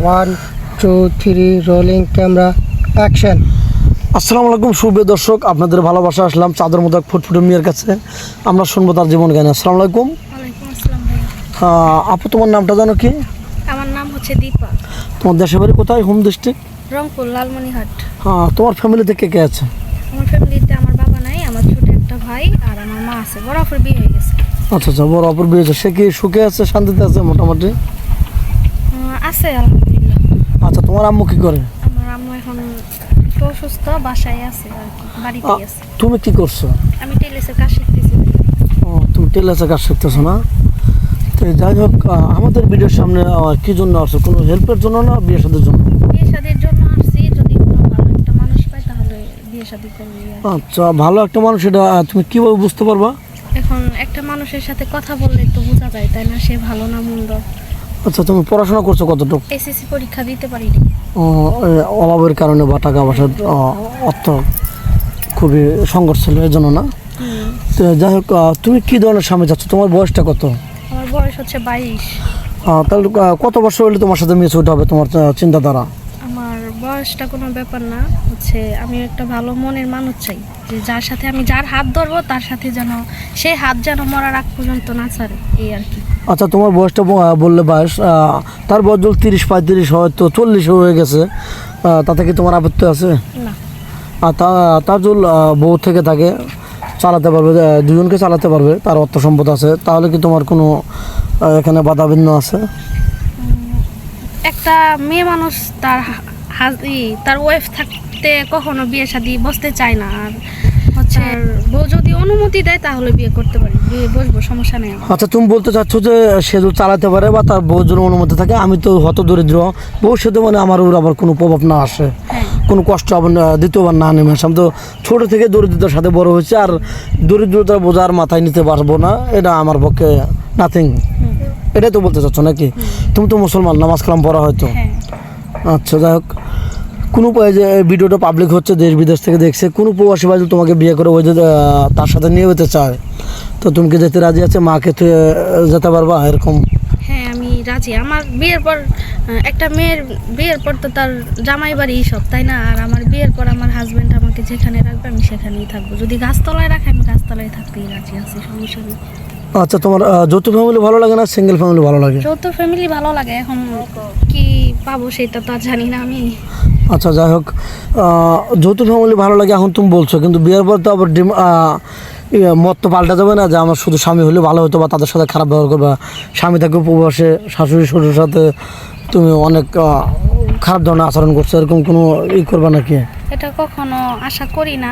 1 2 3 rolling camera action. আসসালামু আলাইকুম সুপ্রিয় দর্শক, আপনাদের ভালোবাসা আসলাম চাদর মতো এক ফুটফুটে মেয়ের কাছে। আমরা শুনবো তার জীবন জ্ঞান। আসসালামু আলাইকুম। ওয়ালাইকুম আসসালাম ভাইয়া। আপু, তোমার নামটা জানো কি? আমার নাম হচ্ছে দীপা। তোমার দেশের বাড়ি কোথায়? Home district? রংপুর লালমনিরহাট। তোমার ফ্যামিলিতে কে কে আছে? আমার ফ্যামিলিতে আমার বাবা নাই, আমার ছোট একটা ভাই আর আমার মা আছে। বড় অপর বিয়ে হয়ে গেছে। আচ্ছা আচ্ছা, বড় অপর বিয়ে হয়েছে। সে কি সুখে আছে, শান্তিতে আছে মোটামুটি? আছে আলহামদুলিল্লাহ। আচ্ছা, তোমার আম্মু কি করে? আমার আম্মু এখন একটু অসুস্থ, বাসায় আছে আর কি, বাড়িতেই আছে। তুমি কি করছো? আমি টেইলসের কাজ শিখতেছি। তুমি টেলার্সের কাজ শিখতেছো না? তো যাই হোক, আমাদের ভিডিওর সামনে কি জন্য আসছো? কোনো হেল্পের জন্য না বিয়ে শাদীর জন্য? বিয়ে শাদীর জন্য আসছি, যদি কোনো ভালো একটা মানুষ পাই তাহলে বিয়ে শাদী করবো। আচ্ছা, ভালো একটা মানুষ, এটা তুমি কিভাবে বুঝতে পারবা? এখন একটা মানুষের সাথে কথা বললে তো বোঝা যায়, তাই না? সে ভালো না মন্দ। আচ্ছা, তুমি পড়াশোনা করছো কতটুকু? এসএসসি পরীক্ষা দিতে পারিনি। অভাবের কারণে বা টাকা পয়সার অর্থ খুবই সংঘর্ষ ছিল, এই জন্য না? তো যাই হোক, তুমি কি ধরনের স্বামী চাচ্ছ? তোমার বয়সটা কত? আমার বয়স হচ্ছে 22। তাহলে কত বছর হলে তোমার সাথে মিস হতে হবে তোমার চিন্তাধারা? আমার বয়সটা কোনো ব্যাপার না, হচ্ছে আমি একটা ভালো মনের মানুষ চাই, যে যার সাথে আমি যার হাত ধরবো তার সাথে যেন সে হাত যেন মরার আগ পর্যন্ত না ছাড়ে, এই আর কি। আচ্ছা, তোমার বয়সটা বললে বয়স, তার বয়স যদি 30-35 হয়তো 40 হয়ে গেছে, তাতে কি তোমার আপত্তি আছে? না। আর তার যদি বউ থেকে থাকে, চালাতে পারবে, দুজনকে চালাতে পারবে, তার অর্থ সম্পদ আছে, তাহলে কি তোমার কোনো এখানে বাধা বিঘ্ন আছে? একটা মেয়ে মানুষ তার ওয়াইফ থাকতে কখনো বিয়ে শাদী বসতে চায় না, আর হচ্ছে বউ যদি অনুমতি দেয় তাহলে বিয়ে করতে পারি, বিয়ে বসবো, সমস্যা নেই আমার। আচ্ছা, তুমি বলতে চাচ্ছ যে সে যদি চালাতে পারে বা তার বউর জন্য অনুমতি থাকে, আমি তো হত দরিদ্র, বউর সাথে মানে আমার ওর আবার কোনো প্রভাব না আসে, কোনো কষ্ট আবার দ্বিতীয়বার না নেমে আসে। আমি তো ছোটো থেকে দরিদ্রতার সাথে বড় হয়েছে, আর দরিদ্রতার বোঝার মাথায় নিতে পারবো না, এটা আমার পক্ষে নাথিং। এটাই তো বলতে চাচ্ছ নাকি? তুমি তো মুসলমান, নামাজ কালাম পড়া হয়তো। আচ্ছা, যাই হোক, কোনো যে ভিডিওটা পাবলিক হচ্ছে, দেশ বিদেশ থেকে দেখছে, কোনো প্রবাসী ভাই তোমাকে বিয়ে করে ওই যে তার সাথে নিয়ে যেতে চায়, তো তুমি কি যেতে রাজি আছে? মাকে তো যেতে পারবা এরকম? হ্যাঁ, আমি রাজি। আমার বিয়ের পর একটা মেয়ের বিয়ের পর তো তার জামাই বাড়ি সব, তাই না? আর আমার বিয়ের পর আমার হাজবেন্ড আমাকে যেখানে রাখবে আমি সেখানেই থাকবো। যদি গাছতলায় রাখে আমি গাছতলায় থাকতেই রাজি আছি, সমস্যা নেই। আচ্ছা, তোমার যৌথ ফ্যামিলি ভালো লাগে না সিঙ্গেল ফ্যামিলি ভালো লাগে? যৌথ ফ্যামিলি ভালো লাগে, এখন কি পাবো সেটা তো আর জানি না আমি। আচ্ছা, যাই হোক, যৌথ ফ্যামিলি ভালো লাগে এখন তুমি বলছো, কিন্তু বিয়ের পর তো আবার মত তো পাল্টা যাবে না যে আমার শুধু স্বামী হলে ভালো হতো, বা তাদের সাথে খারাপ ব্যবহার করবা। স্বামী থাকে উপবাসে, শাশুড়ি শ্বশুরের সাথে তুমি অনেক খারাপ ধরনের আচরণ করছো, এরকম কোনো করবা নাকি? এটা কখনো আশা করি না।